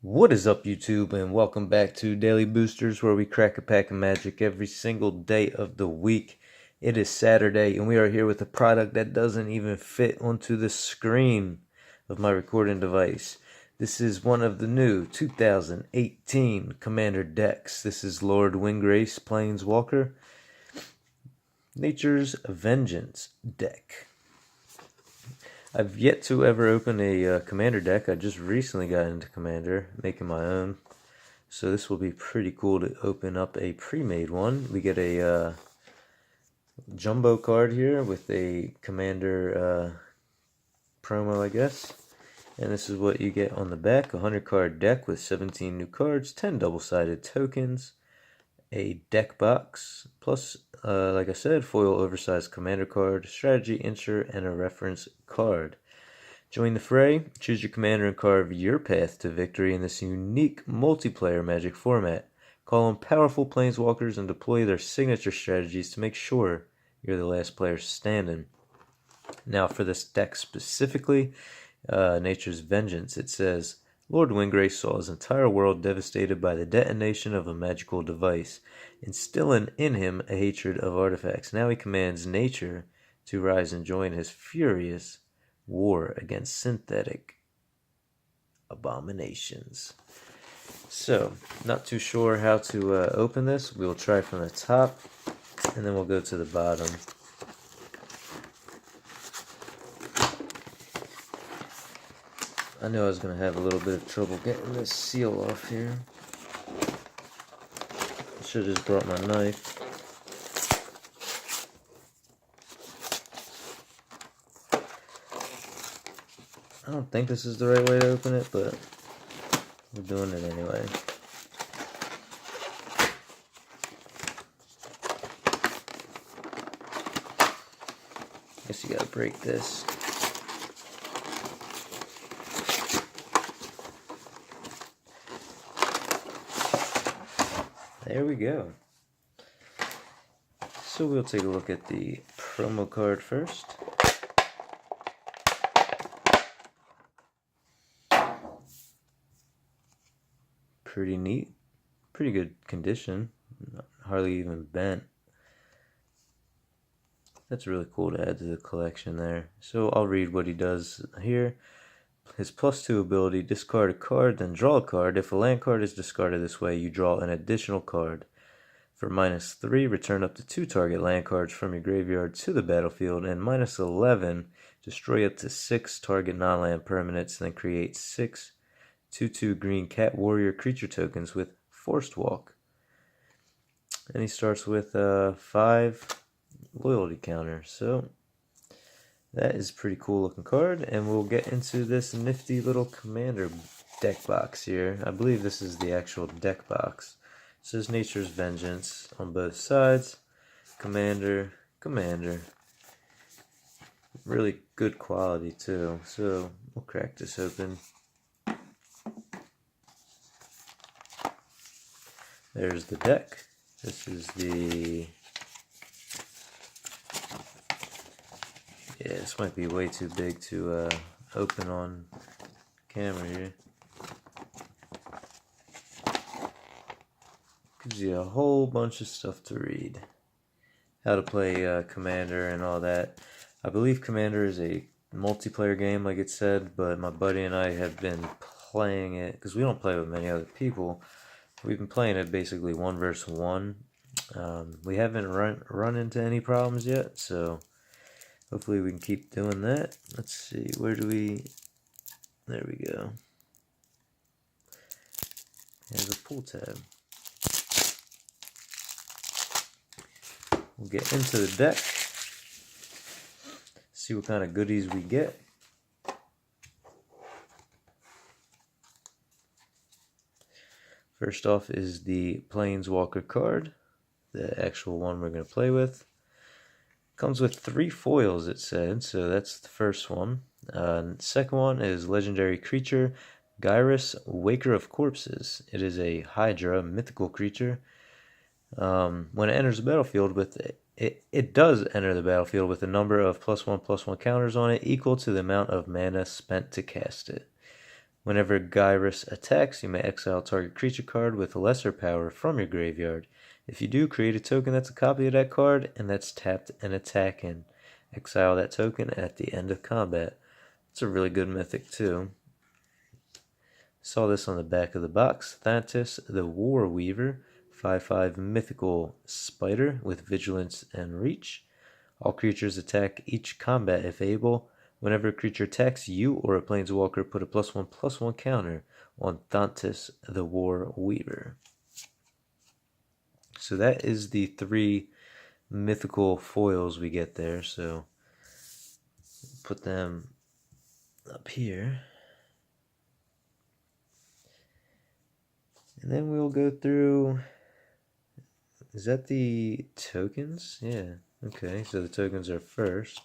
What is up, YouTube, and welcome back to Daily Boosters, where we crack a pack of magic every single day of the week. It is Saturday, and we are here with a product that doesn't even fit onto the screen of my recording device. This is one of the new 2018 Commander decks. This is Lord Windgrace Planeswalker, Nature's Vengeance deck. I've yet to ever open a Commander deck. I just recently got into Commander, making my own. So this will be pretty cool to open up a pre-made one. We get a jumbo card here with a Commander promo, I guess. And this is what you get on the back. A 100-card deck with 17 new cards, 10 double-sided tokens, a deck box, plus, like I said, foil oversized commander card, strategy insert, and a reference card. Join the fray, choose your commander, and carve your path to victory in this unique multiplayer Magic format. Call on powerful planeswalkers and deploy their signature strategies to make sure you're the last player standing. Now for this deck specifically, Nature's Vengeance, it says, Lord Windgrace saw his entire world devastated by the detonation of a magical device, instilling in him a hatred of artifacts. Now he commands nature to rise and join his furious war against synthetic abominations. So, not too sure how to open this. We'll try from the top, and then we'll go to the bottom. I know I was going to have a little bit of trouble getting this seal off here. I should have just brought my knife. I don't think this is the right way to open it, but we're doing it anyway. Guess you gotta break this. There we go. So we'll take a look at the promo card first. Pretty neat. Pretty good condition. Hardly even bent. That's really cool to add to the collection there. So I'll read what he does here. His +2 ability, discard a card, then draw a card. If a land card is discarded this way, you draw an additional card. For -3, return up to 2 target land cards from your graveyard to the battlefield, and -11, destroy up to 6 target non-land permanents, then create 6 2/2 green cat warrior creature tokens with Forced Walk. And he starts with 5 loyalty counter. So that is a pretty cool looking card, and we'll get into this nifty little commander deck box here. I believe this is the actual deck box. It says Nature's Vengeance on both sides. Commander, commander. Really good quality too. So we'll crack this open. There's the deck. This is the... Yeah, this might be way too big to open on camera here. Gives you a whole bunch of stuff to read. How to play Commander and all that. I believe Commander is a multiplayer game, like it said, but my buddy and I have been playing it, because we don't play with many other people. We've been playing it basically 1 versus 1. We haven't run into any problems yet, so hopefully we can keep doing that. Let's see, where do we... There we go. There's a pull tab. We'll get into the deck, see what kind of goodies we get. First off is the Planeswalker card, the actual one we're going to play with. Comes with 3 foils, it said, so that's the first one. Second one is Legendary Creature, Gyrus, Waker of Corpses. It is a Hydra, mythical creature. When it enters the battlefield it does enter the battlefield with a number of +1/+1 counters on it equal to the amount of mana spent to cast it. Whenever Gyrus attacks, you may exile target creature card with lesser power from your graveyard. If you do, create a token that's a copy of that card and that's tapped and attacking. Exile that token at the end of combat. It's a really good mythic too. Saw this on the back of the box. Thantis the War Weaver, 5/5 mythical spider with vigilance and reach. All creatures attack each combat if able. Whenever a creature attacks you or a planeswalker, put a +1/+1 counter on Thantis the War Weaver. So that is the 3 mythical foils we get there. So put them up here. And then we'll go through. Is that the tokens? Yeah. Okay, so the tokens are first.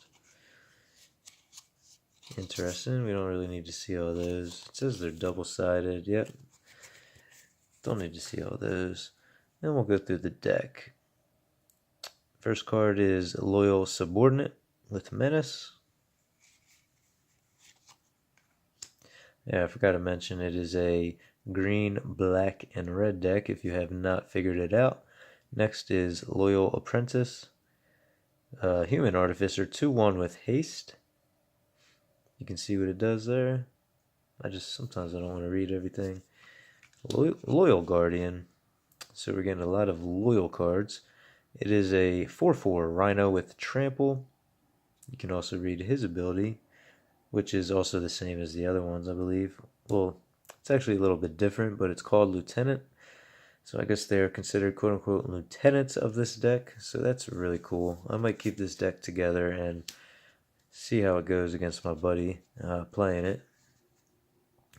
Interesting. We don't really need to see all those. It says they're double-sided. Yep. Don't need to see all those. Then we'll go through the deck. First card is Loyal Subordinate with Menace. Yeah, I forgot to mention it is a green, black, and red deck if you have not figured it out. Next is Loyal Apprentice. Human Artificer 2/1 with haste. You can see what it does there. Sometimes I don't want to read everything. Loyal Guardian. So we're getting a lot of loyal cards. It is a 4/4 Rhino with Trample. You can also read his ability, which is also the same as the other ones, I believe. Well, it's actually a little bit different, but it's called Lieutenant. So I guess they're considered quote-unquote lieutenants of this deck. So that's really cool. I might keep this deck together and see how it goes against my buddy playing it.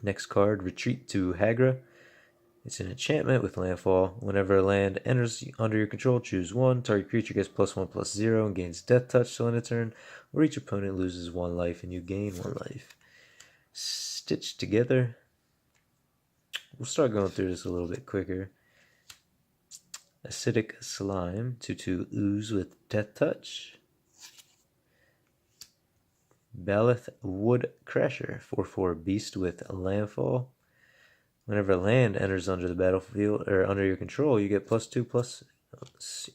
Next card, Retreat to Hagra. It's an enchantment with landfall. Whenever a land enters under your control, choose 1. Target creature gets +1/+0 and gains Death Touch till end of turn, or each opponent loses 1 life and you gain 1 life. Stitched together. We'll start going through this a little bit quicker. Acidic Slime, 2/2 Ooze with Death Touch. Baleth Wood Crasher, 4/4 Beast with Landfall. Whenever land enters under the battlefield or under your control, you get +2/+.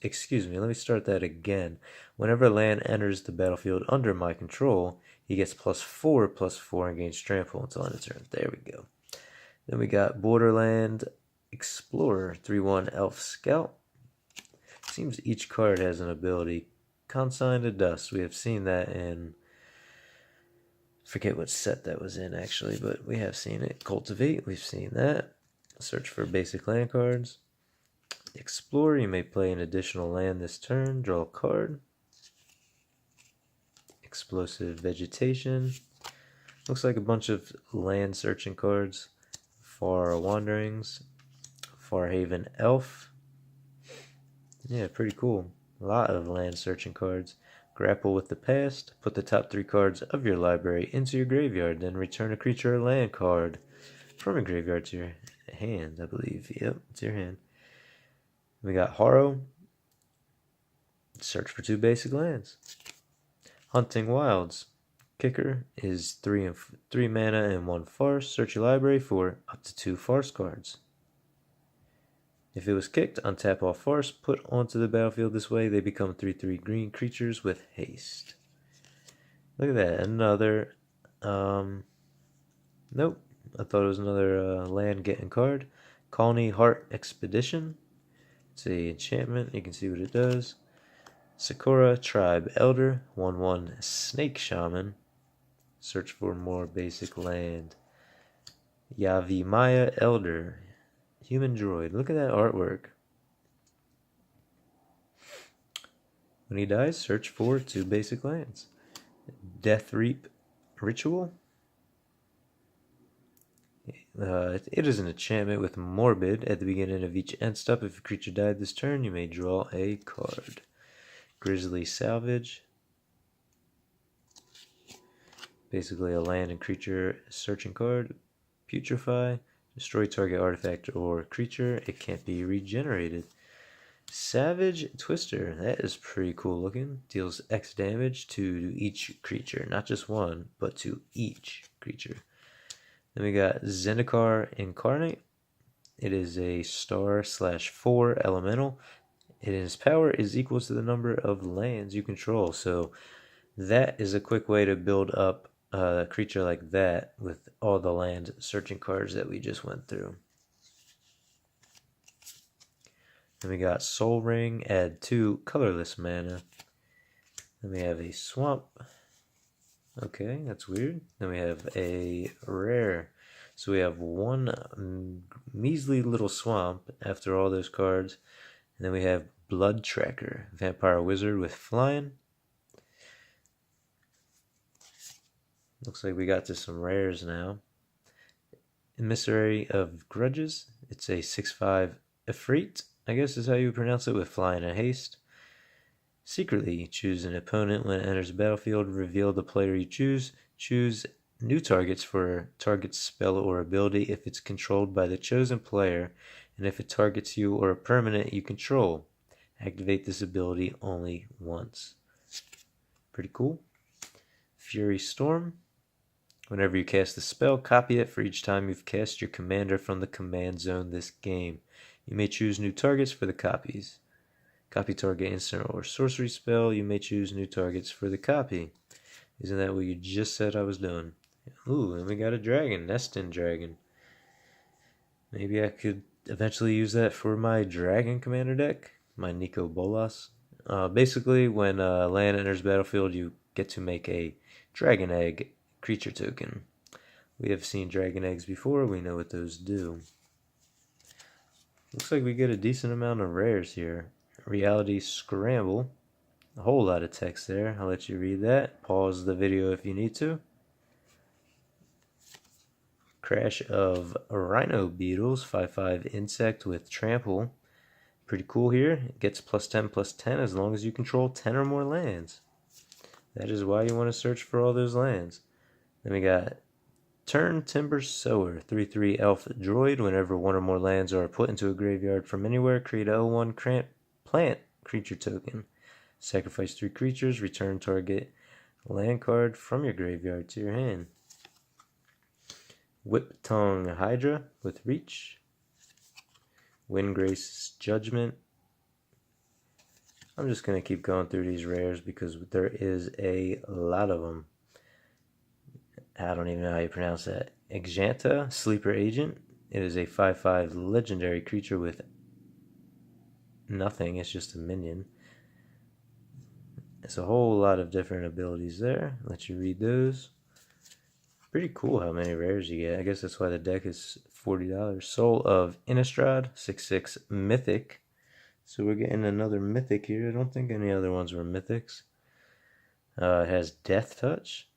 Excuse me, let me start that again. Whenever land enters the battlefield under my control, he gets +4/+4 and gains trample until end of turn. There we go. Then we got Borderland Explorer, 3/1 Elf Scout. Seems each card has an ability. Consign to Dust. We have seen that in, forget what set that was in actually, but we have seen it. Cultivate, we've seen that. Search for basic land cards. Explore, you may play an additional land this turn. Draw a card. Explosive Vegetation. Looks like a bunch of land searching cards. Far Wanderings. Farhaven Elf. Yeah, pretty cool. A lot of land searching cards. Grapple with the Past. Put the top 3 cards of your library into your graveyard. Then return a creature or land card from your graveyard to your hand, I believe. Yep, it's your hand. We got Harrow. Search for 2 basic lands. Hunting Wilds. Kicker is 3 mana and 1 farce. Search your library for up to 2 farce cards. If it was kicked, untap all farce, put onto the battlefield this way. They become 3/3 green creatures with haste. Look at that. Another. Nope. I thought it was another land getting card. Colony Heart Expedition. It's a enchantment. You can see what it does. Sakura Tribe Elder. 1/1 Snake Shaman. Search for more basic land. Yavimaya Elder. Human Droid. Look at that artwork. When he dies, search for 2 basic lands. Death Reap Ritual. It is an enchantment with Morbid. At the beginning of each end step, if a creature died this turn, you may draw a card. Grizzly Salvage. Basically a land and creature searching card. Putrefy. Destroy target artifact or creature. It can't be regenerated. Savage Twister. That is pretty cool looking. Deals X damage to each creature. Not just one, but to each creature. Then we got Zendikar Incarnate. It is a star/4 elemental. Its power is equal to the number of lands you control. So that is a quick way to build up a creature like that with all the land searching cards that we just went through. Then we got Soul Ring, add 2 colorless mana. Then we have a Swamp. Okay, that's weird. Then we have a Rare. So we have one measly little Swamp after all those cards. And then we have Blood Tracker, Vampire Wizard with flying. Looks like we got to some rares now. Emissary of Grudges. It's a 6/5 Ifrit, I guess is how you pronounce it, with flying and haste. Secretly choose an opponent when it enters the battlefield. Reveal the player you choose. Choose new targets for target's spell or ability if it's controlled by the chosen player, and if it targets you or a permanent you control. Activate this ability only once. Pretty cool. Fury Storm. Whenever you cast a spell, copy it for each time you've cast your commander from the command zone this game. You may choose new targets for the copies. Copy target instant or sorcery spell. You may choose new targets for the copy. Isn't that what you just said I was doing? Ooh, and we got a dragon, Nestin Dragon. Maybe I could eventually use that for my dragon commander deck, my Nico Bolas. Basically, when land enters battlefield, you get to make a dragon egg creature token. We have seen dragon eggs before, we know what those do. Looks like we get a decent amount of rares here. Reality Scramble. A whole lot of text there. I'll let you read that. Pause the video if you need to. Crash of Rhino Beetles. 5/5 insect with trample. Pretty cool here. It gets +10/+10 as long as you control 10 or more lands. That is why you want to search for all those lands. Then we got Turn Timber Sower, 3/3 elf droid. Whenever one or more lands are put into a graveyard from anywhere, create a 0/1 plant creature token. Sacrifice 3 creatures, return target land card from your graveyard to your hand. Whip Tongue Hydra with reach. Windgrace's Judgment. I'm just going to keep going through these rares because there is a lot of them. I don't even know how you pronounce that. Exanta, Sleeper Agent. It is a 5/5 legendary creature with nothing. It's just a minion. It's a whole lot of different abilities there. Let you read those. Pretty cool how many rares you get. I guess that's why the deck is $40. Soul of Innistrad, 6/6 Mythic. So we're getting another Mythic here. I don't think any other ones were Mythics. It has Death Touch.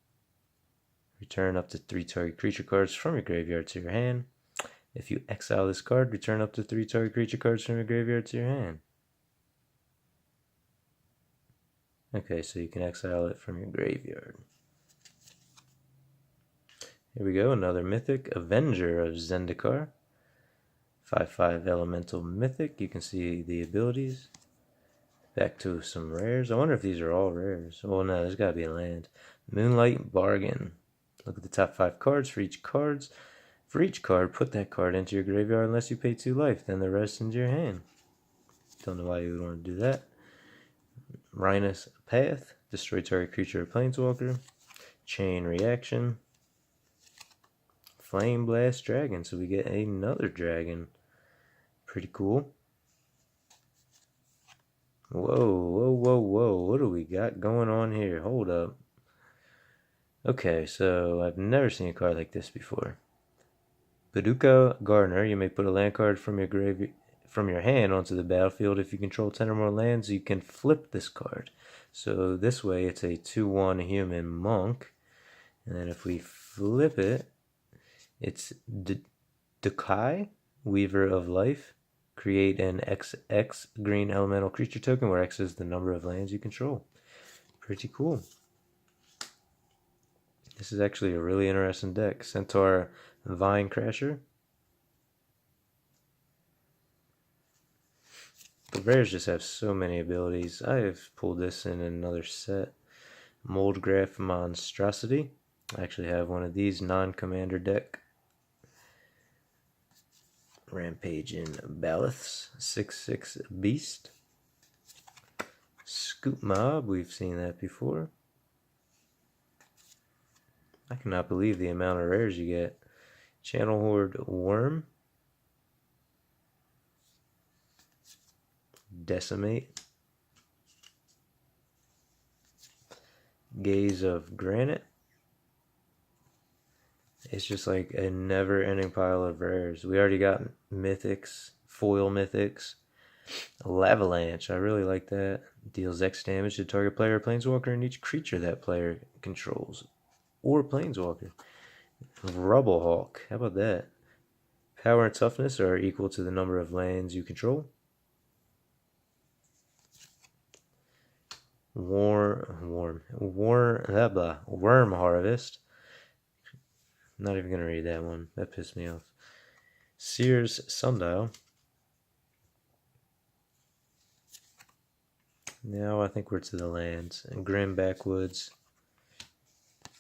Return up to 3 target creature cards from your graveyard to your hand. If you exile this card, return up to 3 target creature cards from your graveyard to your hand. Okay, so you can exile it from your graveyard. Here we go, another Mythic, Avenger of Zendikar. 5/5 Elemental Mythic. You can see the abilities. Back to some rares. I wonder if these are all rares. Oh no, there's got to be a land. Moonlight Bargain. Look at the top 5 cards for each card. For each card, put that card into your graveyard unless you pay 2 life. Then the rest into your hand. Don't know why you would want to do that. Rhinus Path. Destroy target creature or planeswalker. Chain Reaction. Flame Blast Dragon. So we get another dragon. Pretty cool. Whoa. What do we got going on here? Hold up. Okay, so I've never seen a card like this before. Paducah Gardener. You may put a land card from your hand onto the battlefield. If you control 10 or more lands, you can flip this card. So this way it's a 2/1 human monk. And then if we flip it, it's Dekai, Weaver of Life. Create an XX green elemental creature token where X is the number of lands you control. Pretty cool. This is actually a really interesting deck. Centaur Vine Crasher. The rares just have so many abilities. I have pulled this in another set. Moldgraph Monstrosity. I actually have one of these non-commander deck Rampage in Balith's 6/6 Beast. Scoop Mob, we've seen that before. I cannot believe the amount of rares you get. Channel Horde Worm. Decimate. Gaze of Granite. It's just like a never-ending pile of rares. We already got mythics, foil mythics. Lavalanche, I really like that. Deals X damage to target player or planeswalker and each creature that player controls. Or planeswalker. Rubblehawk, how about that? Power and toughness are equal to the number of lands you control. Worm Harvest. I'm not even gonna read that one. That pissed me off. Sears Sundial. Now I think we're to the lands. And Grim Backwoods.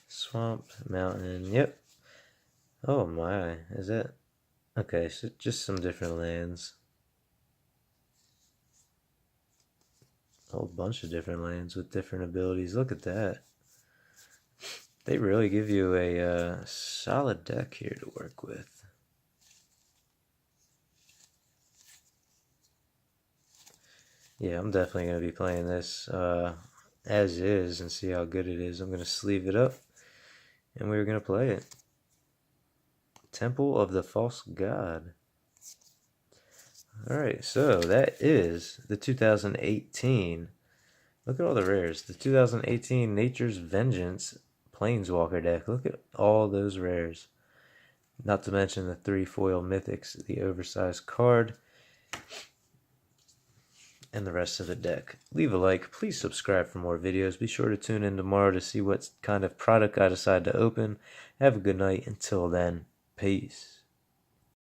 Swamp, Mountain, yep. Oh my, is that? Okay, so just some different lands. A whole bunch of different lands with different abilities. Look at that. They really give you a solid deck here to work with. Yeah, I'm definitely going to be playing this as is and see how good it is. I'm going to sleeve it up and we're going to play it. Temple of the False God. Alright, so that is the 2018. Look at all the rares. The 2018 Nature's Vengeance Planeswalker deck. Look at all those rares. Not to mention the 3 foil mythics, the oversized card, and the rest of the deck. Leave a like. Please subscribe for more videos. Be sure to tune in tomorrow to see what kind of product I decide to open. Have a good night. Until then, peace.